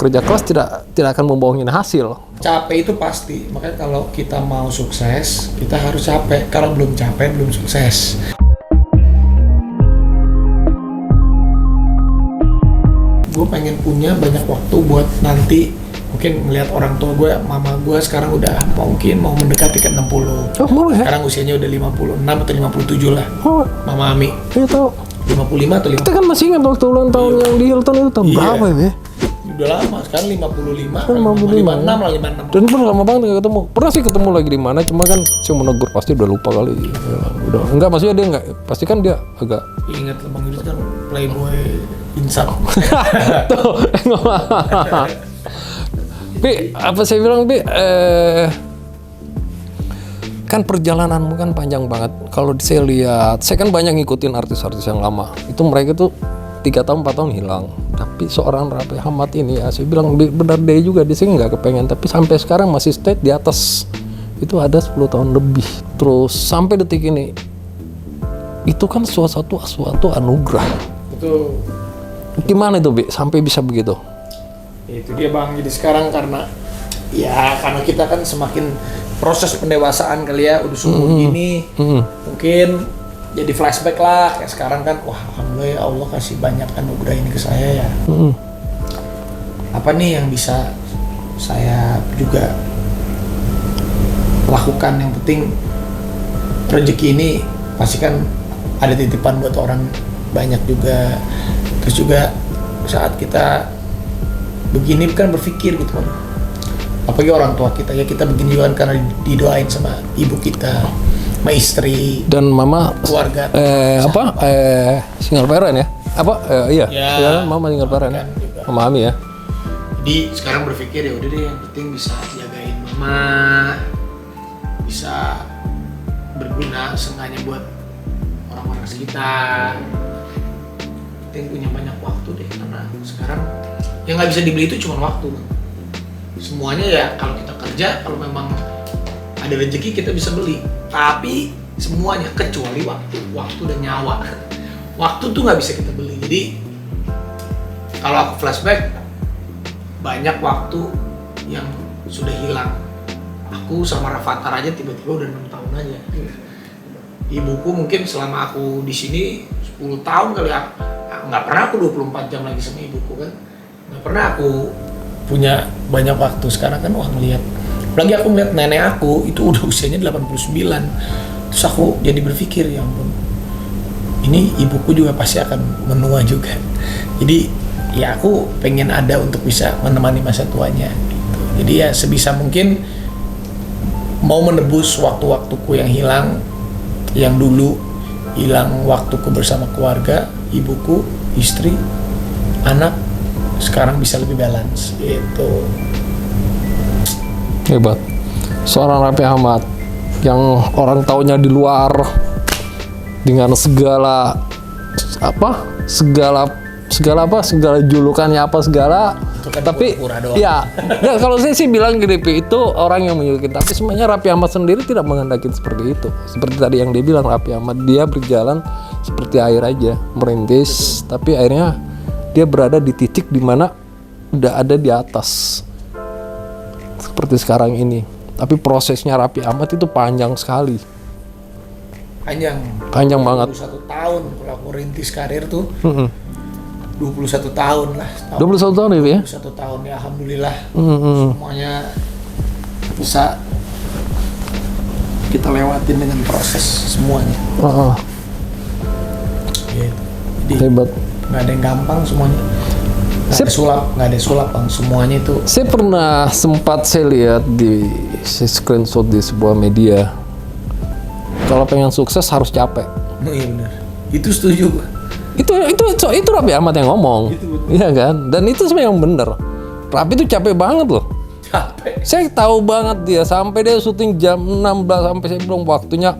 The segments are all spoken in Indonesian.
kerja keras tidak akan membohongin hasil. Capek itu pasti, makanya kalau kita mau sukses, kita harus capek. Kalau belum capek, belum sukses. Gue pengen punya banyak waktu buat nanti mungkin melihat orang tua gue, mama gue sekarang udah mungkin mau mendekati ke 60. Oh, mau ya? Sekarang usianya udah 56 atau 57 lah. Oh, Mama Ami. iya tahu. 55 atau 50. Kita kan masih ingat waktu ulang tahun yang di Hilton itu tahun berapa ya? Udah lama, sekarang 55. Kan 56 lah, 56. Dan pun lama banget nggak ketemu. Pernah sih ketemu lagi di mana, cuma kan saya menegur pasti udah lupa kali. Ya, udah enggak, maksudnya dia enggak, pasti kan dia agak Ingat Bang Yudis kan playboy insap. tuh. Bi, apa saya bilang, Bi, kan perjalananmu kan panjang banget. Kalau saya lihat, saya kan banyak ngikutin artis-artis yang lama. Itu mereka tuh 3 tahun 4 tahun hilang. Tapi seorang Raffi Ahmad ini ya, saya bilang benar deh juga, dia sih nggak kepengen. Tapi sampai sekarang masih stay di atas. Itu ada 10 tahun lebih. Terus sampai detik ini, itu kan suatu anugerah. Itu Gimana itu, Bi, sampai bisa begitu? itu dia Bang. Jadi sekarang karena kita kan semakin proses pendewasaan kali ya, udah sumur gini, mungkin jadi flashback lah. Kayak sekarang kan, wah alhamdulillah ya Allah kasih banyak anugerah ini ke saya ya. Apa nih yang bisa saya juga lakukan? Yang penting rezeki ini pasti kan ada titipan buat orang banyak juga. Terus juga saat kita begini kan berpikir gitu kan, apalagi orang tua kita ya, kita begini juga kan karena didoain sama ibu kita, sama istri Dan mama keluarga, single parent ya? Iya, Ya, mama single parent ya, kan juga. mama Ami ya. Jadi sekarang berpikir ya udah deh, yang penting bisa jagain mama, bisa berguna seenggaknya buat orang-orang sekitar. Penting punya banyak waktu deh, karena sekarang yang nggak bisa dibeli itu cuma waktu. Semuanya ya kalau kita kerja, kalau memang ada rezeki kita bisa beli. Tapi semuanya kecuali waktu dan nyawa. Waktu tuh nggak bisa kita beli. Jadi kalau aku flashback, banyak waktu yang sudah hilang. Aku sama Rafathar aja tiba-tiba udah 6 tahun aja. Ibuku mungkin selama aku di sini 10 tahun kali ya, nggak pernah aku 24 jam lagi sama ibuku kan. Nggak pernah aku punya banyak waktu. Sekarang kan wah ngelihat, apalagi aku ngeliat nenek aku itu udah usianya 89. Terus aku jadi berpikir, ya ampun, ini ibuku juga pasti akan menua juga. Jadi ya aku pengen ada untuk bisa menemani masa tuanya gitu. Jadi ya sebisa mungkin mau menebus waktu-waktuku yang hilang, yang dulu hilang waktuku bersama keluarga, ibuku, istri, anak, sekarang bisa lebih balance gitu. Hebat. Seorang Raffi Ahmad yang orang taunya di luar dengan segala julukannya apa segala. Kan tapi pura-pura doang. ya, kalau saya sih bilang gini, itu orang yang menyulukin. Tapi sebenarnya Raffi Ahmad sendiri tidak menghendaki seperti itu. Seperti tadi yang dia bilang, Raffi Ahmad dia berjalan seperti air aja, merintis. Tapi akhirnya dia berada di titik dimana udah ada di atas seperti sekarang ini. Tapi prosesnya Raffi Ahmad itu panjang sekali. Panjang banget. 21 tahun kalau aku rintis karir tuh. 21 tahun lah. 21 tahun itu ya? 21 tahun ya, alhamdulillah. Semuanya bisa kita lewatin dengan proses semuanya. Gitu. Jadi Hebat. nggak ada yang gampang semuanya. Nggak ada sulap Bang. Semuanya itu. Saya pernah sempat saya lihat di screenshot di sebuah media. Kalau pengen sukses harus capek. Oh, iya benar. Itu setuju gua. Itu Raffi Ahmad yang ngomong. Iya kan? Dan itu sebenarnya yang bener. Raffi itu capek banget loh. Capek. Saya tahu banget dia sampai dia syuting jam 16 sampai saya bilang waktunya.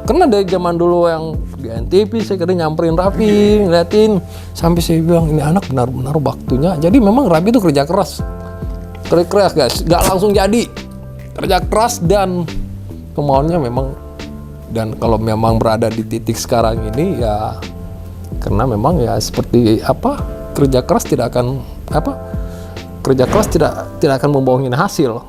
Karena dari zaman dulu yang di NTV saya kadang nyamperin Raffi, ngeliatin sampai saya bilang ini anak benar-benar waktunya. Jadi memang Raffi itu kerja keras. Kerja keras guys, nggak langsung jadi. Kerja keras dan kemauannya memang, dan kalau memang berada di titik sekarang ini ya karena memang ya seperti kerja keras tidak akan kerja keras tidak akan membohongin hasil.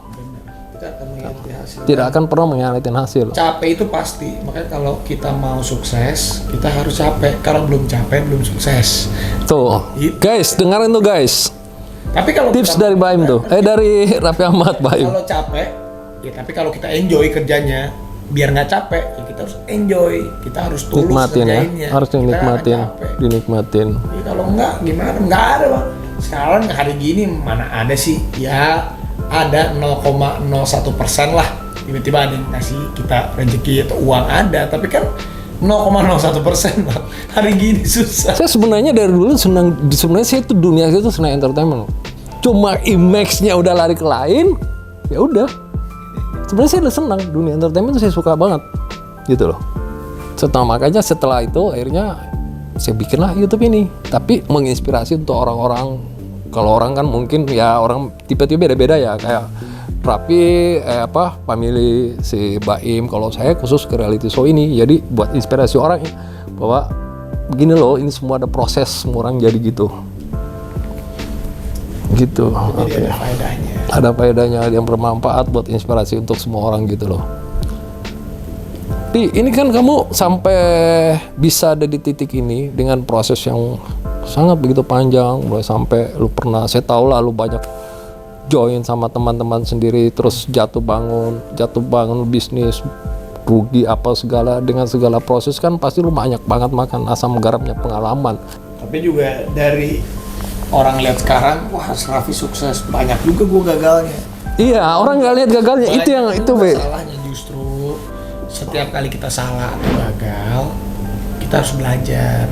Kita akan mengkhianati hasil. Tidak akan pernah mengkhianatin hasil. Capek itu pasti. Makanya kalau kita mau sukses, kita harus capek. Kalau belum capek, belum sukses. Tuh, guys, dengerin tuh guys. Tapi kalau Tips kita dari Baim tuh. Dari Raffi Ahmad Baim. kalau capek, ya tapi kalau kita enjoy kerjanya, biar nggak capek, ya kita harus enjoy. Kita harus tulus Nikmatin ya. kerjainnya. Harus Kita nggak dinikmatin. capek. Dinikmatin. Ya, kalau enggak, gimana? Nggak ada, Bang. Sekarang hari gini mana ada sih? Ya ada 0,01% lah. Tiba-tiba ada yang kasih kita rezeki atau uang ada, tapi kan 0,01%, Bang. Hari gini susah. Saya sebenarnya dari dulu sebenarnya saya itu dunia saya itu senang entertainment loh. Cuma image-nya udah lari ke lain, ya udah. Sebenarnya saya udah senang dunia entertainment itu saya suka banget, gitu loh. Makanya setelah itu akhirnya saya bikinlah YouTube ini, tapi menginspirasi untuk orang-orang. Kalau orang kan mungkin ya orang tipe-tipe beda-beda ya, kayak Raffi, family si Baim. Kalau saya khusus ke reality show ini, jadi buat inspirasi orang bahwa begini loh, ini semua ada proses, semua orang jadi gitu. Gitu. Jadi ada faedahnya. Ada faedahnya yang bermanfaat buat inspirasi untuk semua orang gitu loh. Ini kan kamu sampai bisa ada di titik ini dengan proses yang sangat begitu panjang, mulai sampai lu pernah, saya tahu lah lu banyak join sama teman-teman sendiri, terus jatuh bangun bisnis, rugi apa segala, dengan segala proses kan pasti lu banyak banget makan asam garamnya pengalaman. Tapi juga dari orang lihat sekarang, wah Raffi sukses, banyak juga gue gagalnya. Iya, orang nggak lihat gagalnya, itu yang itu be. Salahnya justru setiap kali kita salah atau gagal, kita harus belajar.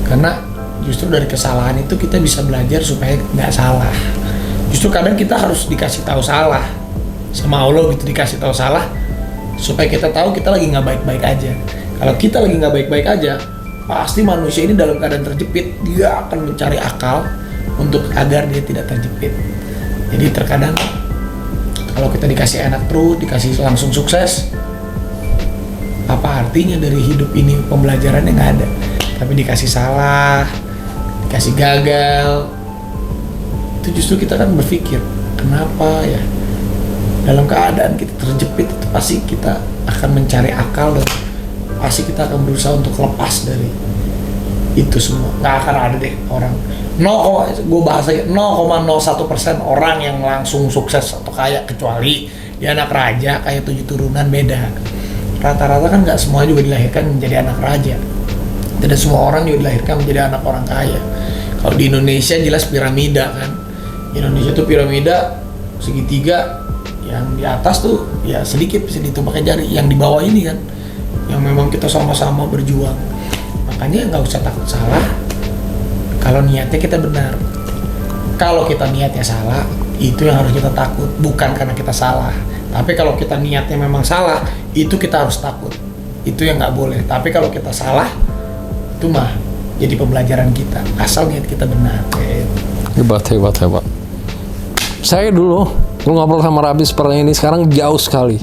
Karena justru dari kesalahan itu kita bisa belajar supaya nggak salah. Justru kadang kita harus dikasih tahu salah sama Allah gitu, dikasih tahu salah supaya kita tahu kita lagi nggak baik-baik aja. Kalau kita lagi nggak baik-baik aja, pasti manusia ini dalam keadaan terjepit, dia akan mencari akal untuk agar dia tidak terjepit. Jadi terkadang kalau kita dikasih enak terus, dikasih langsung sukses, apa artinya dari hidup ini? Pembelajarannya nggak ada. Tapi dikasih salah, dikasih gagal, itu justru kita kan berpikir, kenapa ya? Dalam keadaan kita terjepit, itu pasti kita akan mencari akal dan pasti kita akan berusaha untuk lepas dari itu semua. Nggak akan ada deh orang gue bahasanya 0,01% orang yang langsung sukses atau kaya, kecuali dia anak raja kayak 7 turunan, beda. Rata-rata kan nggak semua juga dilahirkan menjadi anak raja, tidak semua orang juga dilahirkan menjadi anak orang kaya. Kalau di Indonesia jelas piramida kan, Indonesia tuh piramida segitiga, yang di atas tuh ya sedikit bisa dihitung pakai jari, yang di bawah ini kan yang memang kita sama-sama berjuang. Makanya nggak usah takut salah kalau niatnya kita benar. Kalau kita niatnya salah, itu yang harus kita takut, bukan karena kita salah. Tapi kalau kita niatnya memang salah, itu kita harus takut, itu yang nggak boleh. Tapi kalau kita salah, itu mah jadi pembelajaran kita, asal niat kita benar. Hebat. Saya dulu ngobrol sama Raffi seperti ini, sekarang jauh sekali.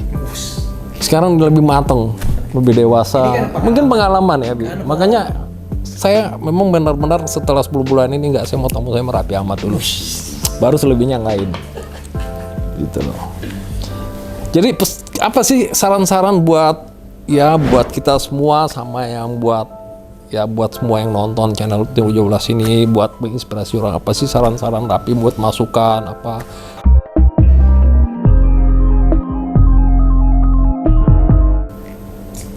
Sekarang lebih mateng, lebih dewasa, mungkin pengalaman ya, Bi. Makanya saya memang benar-benar setelah 10 bulan ini saya mau tamu saya sama Raffi Ahmad dulu, baru selebihnya yang lain gitu loh. Jadi apa sih saran-saran buat kita semua, sama yang buat semua yang nonton channel 17 ini, buat menginspirasi orang? Apa sih saran-saran Raffi buat masukan apa?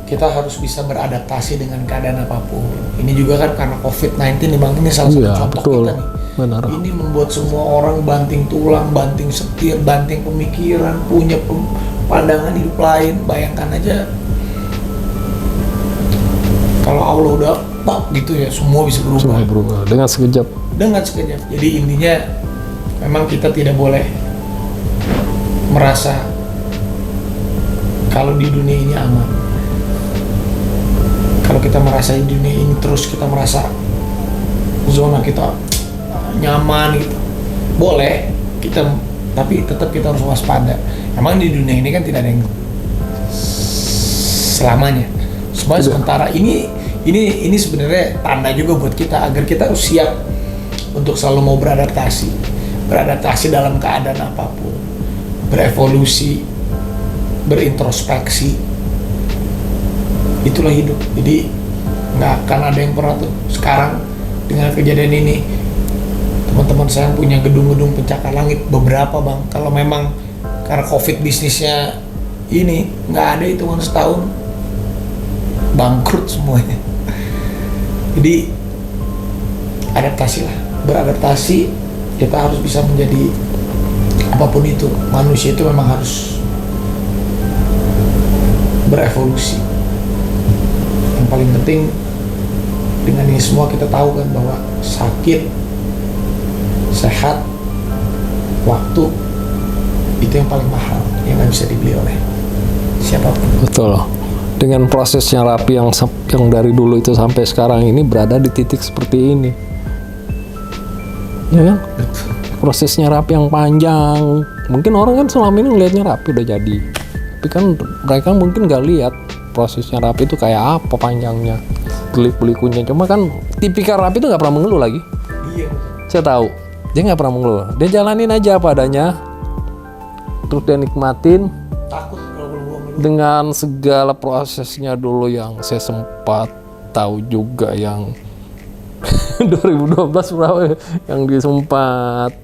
Kita harus bisa beradaptasi dengan keadaan apapun. Ini juga kan karena COVID-19 nih Bang, ini salah satu contoh betul. kita nih. Benar. Ini membuat semua orang banting tulang, banting setir, banting pemikiran, punya pandangan hidup lain. Bayangkan aja kalau Allah udah gitu ya, semua bisa berubah. Semua berubah dengan sekejap. Jadi intinya memang kita tidak boleh merasa kalau di dunia ini aman. Kalau kita merasa di dunia ini terus kita merasa zona kita nyaman gitu, boleh kita, tapi tetap kita harus waspada. Emang di dunia ini kan tidak ada yang selamanya, semuanya sementara. Ini sebenarnya tanda juga buat kita agar kita harus siap untuk selalu mau beradaptasi dalam keadaan apapun, berevolusi, berintrospeksi. Itulah hidup. Jadi nggak akan ada yang pernah tuh sekarang dengan kejadian ini. Teman-teman saya punya gedung-gedung pencakar langit beberapa bang. Kalau memang karena COVID bisnisnya ini nggak ada hitungan setahun bangkrut semuanya. Jadi adaptasilah, beradaptasi. Kita harus bisa menjadi apapun itu. Manusia itu memang harus berevolusi. Yang paling penting dengan ini semua kita tahu kan bahwa sakit, sehat, waktu itu yang paling mahal, yang nggak bisa dibeli oleh siapapun. Betul. Dengan prosesnya Rapi yang dari dulu itu sampai sekarang ini berada di titik seperti ini. Ya kan? Prosesnya Rapi yang panjang. Mungkin orang kan selama ini ngelihatnya Rapi udah jadi. Tapi kan mereka mungkin nggak lihat prosesnya Rapi itu kayak apa panjangnya. Belik-belikunya. Cuma kan tipikal Rapi itu nggak pernah mengeluh lagi. Iya. Saya tahu. Dia nggak pernah mengeluh. Dia jalanin aja apa adanya. Terus dia nikmatin. Takut kalau belum Dengan segala prosesnya dulu yang saya sempat tahu juga yang 2012 berapa yang disempat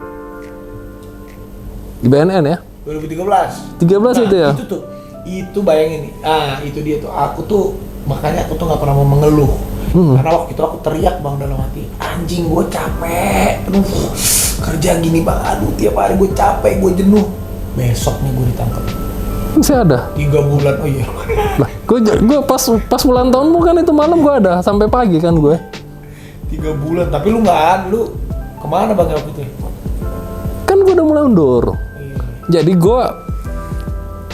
di BNN ya? 2013. 13 itu ya? Itu bayangin nih. Itu dia tuh. Aku tuh makanya aku tuh nggak pernah mau mengeluh. Karena waktu itu aku teriak bang dalam hati, anjing gue capek, aduh kerja gini bang, aduh tiap hari gue capek, gue jenuh. Besoknya gue ditangkap. Saya ada. 3 bulan, oh iya. Lah, gue pas ulang tahunmu kan itu malam gue ada sampai pagi kan gue. 3 bulan, tapi lu nggak ada, lu kemana bang waktu itu? Kan gue udah mulai undur. Iya. Jadi gue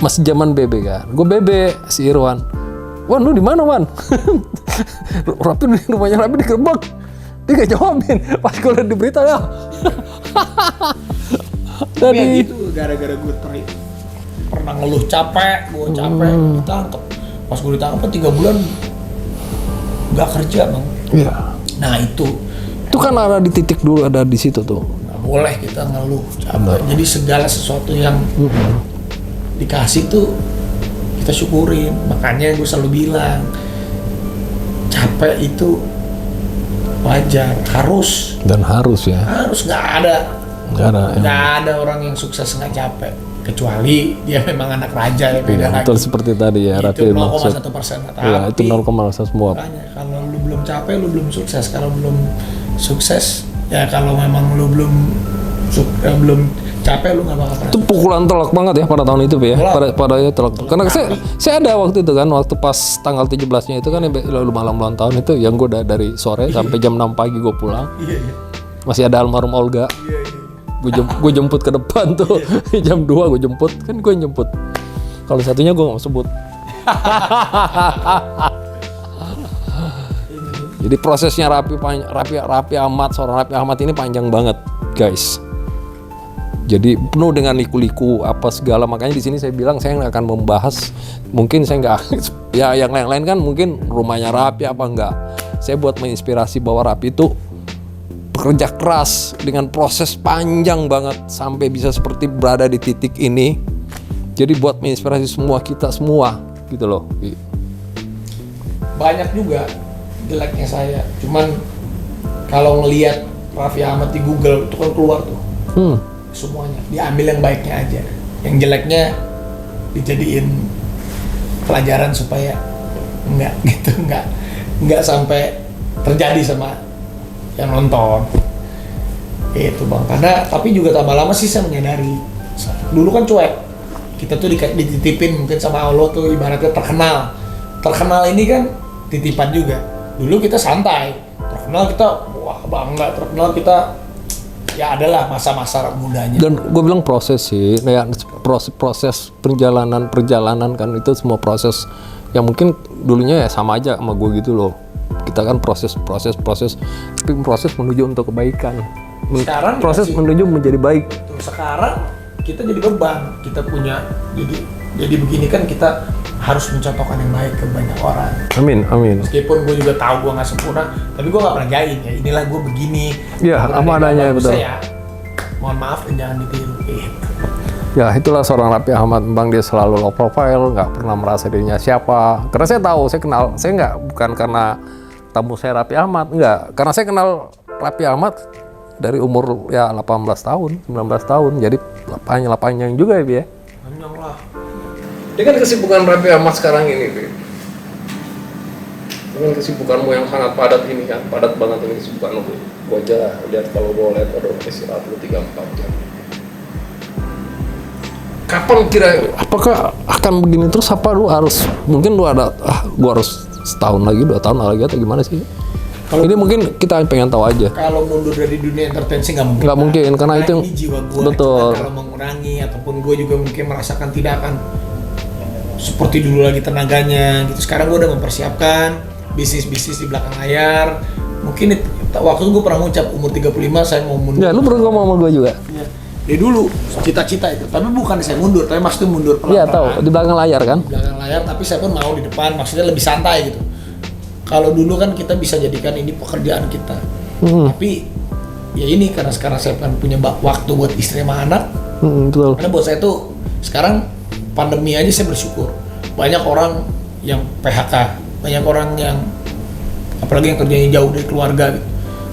masih zaman BB kan. Gue BB si Irwan. Wan, lu di mana Wan? Rapi rumahnya Rapi digerebek. Dia gak jawabin. Pas gue liat di berita ya. Tapi itu gara-gara gue pernah ngeluh capek, gue capek, ditangkap. Pas gue ditangkap 3 bulan nggak kerja bang. Iya. Nah itu kan ada di titik dulu, ada di situ tuh. nggak boleh kita ngeluh capek. Jadi segala sesuatu yang dikasih tuh kita syukurin. Makanya gue selalu bilang capek itu wajar, harus. Dan harus ya. Harus, nggak ada orang yang sukses nggak capek, kecuali dia memang anak raja ya, beda lagi. Betul seperti tadi ya, Rapi itu maksud. 0,1%. Iya, itu 0,1 semua. Makanya kalau lu belum capek, lu belum sukses. Kalau belum sukses, ya kalau memang lu belum capek, lu nggak bakal pernah. Itu pukulan telak banget ya pada tahun itu ya. Pada telak. Karena saya ada waktu itu kan, waktu pas tanggal 17-nya itu kan lalu malam ulang tahun itu yang gue dari sore sampai jam 6 pagi gue pulang. Iya. Masih ada almarhum Olga. Iya. Gue jemput ke depan tuh. Jam 2 gue jemput. Kan gue jemput. Kalau satunya gue gak mau sebut. Jadi prosesnya Rapi Ahmad, seorang Rapi Ahmad ini panjang banget, guys. Jadi penuh dengan liku-liku apa segala. Makanya di sini saya bilang saya nggak akan membahas. Mungkin saya nggak, ya yang lain-lain kan mungkin rumahnya Rapi apa enggak. Saya buat menginspirasi bahwa Rapi itu bekerja keras dengan proses panjang banget sampai bisa seperti berada di titik ini. Jadi buat menginspirasi kita semua gitu loh. Banyak juga jeleknya saya, cuman kalau ngelihat Raffi Ahmad di Google itu kan keluar tuh semuanya, diambil yang baiknya aja, yang jeleknya dijadiin pelajaran supaya nggak sampai terjadi sama yang nonton itu bang. Karena tapi juga tambah lama sih saya menyadari, dulu kan cuek, kita tuh dititipin mungkin sama Allah tuh ibaratnya terkenal ini kan titipan juga. Dulu kita santai, terkenal kita wah bangga, terkenal kita ya adalah masa-masa mudanya. Dan gue bilang proses sih, ya proses perjalanan kan itu semua proses yang mungkin dulunya ya sama aja sama gue gitu loh. Kita kan proses tapi proses menuju untuk kebaikan. Sekarang proses menuju menjadi baik. Sekarang kita jadi beban, kita punya jadi Jadi begini kan kita harus mencontohkan yang baik ke banyak orang. Amin, amin. Meskipun gue juga tahu gue nggak sempurna, tapi gue nggak pernah jain ya. Inilah gue begini. Ya, Nggak pernah apa ada yang adanya, bagus betul. saya. Mohon maaf dan jangan ditiru. Gitu. Ya, itulah seorang Raffi Ahmad. Bang, dia selalu low profile, nggak pernah merasa dirinya siapa. Karena saya tahu, saya kenal, saya nggak, bukan karena tamu saya Raffi Ahmad, enggak. Karena saya kenal Raffi Ahmad dari umur ya 18 tahun, 19 tahun. Jadi panjang juga ya, Bi ya. Panjang lah. Ini kan kesibukan Raffi Ahmad sekarang ini, Bi. Dengan kesibukanmu yang sangat padat ini kan, padat banget ini kesibukan lu. Gua aja lihat kalau gua lihat ada istirahat lu 3-4 jam. Kapan kira apakah akan begini terus, apa lu harus mungkin lu ada gua harus setahun lagi, 2 tahun lagi atau gimana sih? Kalau Ini mungkin kita pengen tahu aja. kalau mundur dari dunia entertain sih nggak mungkin. Nggak mungkin, karena itu ini jiwa gue. betul. Kalau mengurangi ataupun gue juga mungkin merasakan tidak akan seperti dulu lagi tenaganya gitu. Sekarang gue udah mempersiapkan bisnis di belakang layar. Mungkin waktu itu gue pernah ngucap umur 35 saya mau mundur. Ya, lu pernah ngomong sama gua juga. Ya. Dari dulu cita-cita itu. Tapi bukan saya mundur, tapi maksudnya mundur Iya, pelan-pelan. tahu, di belakang layar kan? Di belakang layar, tapi saya pun mau di depan, maksudnya lebih santai gitu. Kalau dulu kan kita bisa jadikan ini pekerjaan kita. Tapi ya ini karena sekarang saya kan punya waktu buat istri sama anak. Betul. Karena buat saya tuh sekarang pandemi aja saya bersyukur. Banyak orang yang PHK, banyak orang yang apalagi yang kerjanya jauh dari keluarga gitu.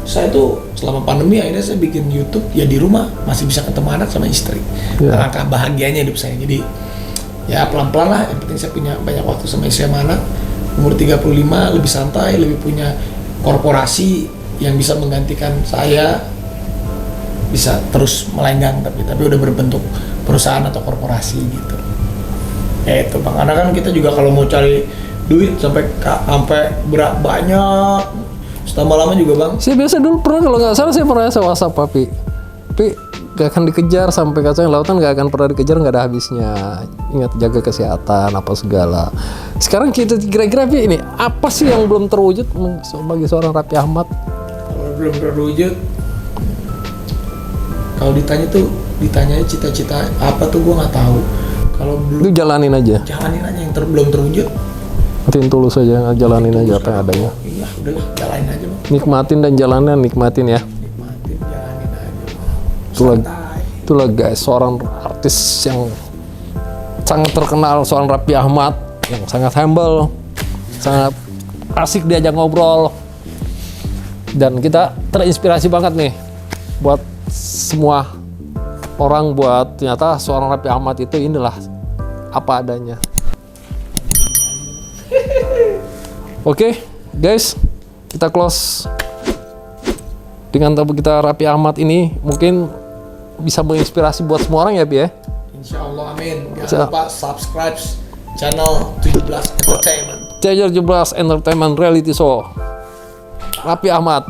Saya tuh selama pandemi akhirnya saya bikin YouTube ya di rumah masih bisa ketemu anak sama istri. Ya. Langkah bahagianya hidup saya. Jadi ya pelan-pelan lah, yang penting saya punya banyak waktu sama istri sama anak. Umur 35 lebih santai, lebih punya korporasi yang bisa menggantikan saya, bisa terus melenggang tapi udah berbentuk perusahaan atau korporasi gitu. Ya itu Bang, karena kan kita juga kalau mau cari duit sampai berat banyak, setambah lama juga Bang. Saya biasa dulu pernah, kalau nggak salah saya pernah WhatsApp Papi. Gak akan dikejar sampai katanya lautan, gak akan pernah dikejar, nggak ada habisnya. Ingat jaga kesehatan apa segala. Sekarang kita kira-kira Pi, ini apa sih yang belum terwujud bagi seorang Raffi Ahmad? Kalau belum terwujud, kalau ditanya cita-cita apa tuh gue nggak tahu. Kalau Lu belum jalanin aja, jalanin aja yang belum terwujud. matiin tulus aja, jalanin aja apa yang adanya. Iya udahlah jalanin aja Bang. Nikmatin dan jalannya nikmatin ya. Nikmatin, jalanin aja Bang. Itulah, Santai. itulah guys, seorang artis yang sangat terkenal, seorang Raffi Ahmad yang sangat humble, sangat asik diajak ngobrol, dan kita terinspirasi banget nih buat semua orang, buat ternyata seorang Raffi Ahmad itu inilah apa adanya. Oke, guys, kita close dengan tamu kita Raffi Ahmad ini, mungkin bisa menginspirasi buat semua orang ya, Pi ya. Insya Allah, amin. Jangan lupa subscribe channel 17 Entertainment. Channel 17 Entertainment Reality Show. Raffi Ahmad.